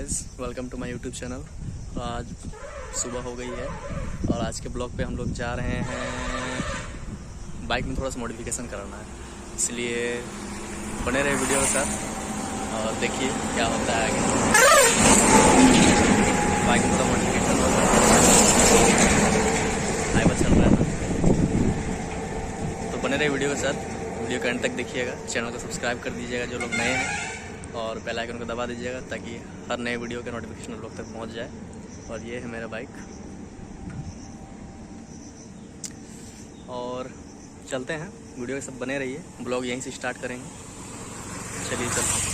Guys, welcome to my YouTube channel. तो आज सुबह हो गई है और आज के ब्लॉग पे हम लोग जा रहे हैं। बाइक में थोड़ा सा मॉडिफिकेशन कराना है, इसलिए बने रहे वीडियो के साथ और देखिए क्या होता है आगे। बाइक में थोड़ा मॉडिफिकेशन होता है, हाईवे चल रहा है ना, तो बने रहे वीडियो के साथ। वीडियो के एंड तक देखिएगा। चैनल को सब्सक्राइब कर दीजिएगा जो लोग नए हैं, और बेल आइकन को दबा दीजिएगा ताकि हर नए वीडियो का नोटिफिकेशन आप लोग तक पहुंच जाए। और ये है मेरा बाइक, और चलते हैं। वीडियो के सब बने रहिए, ब्लॉग यहीं से स्टार्ट करेंगे। चलिए चलते हैं।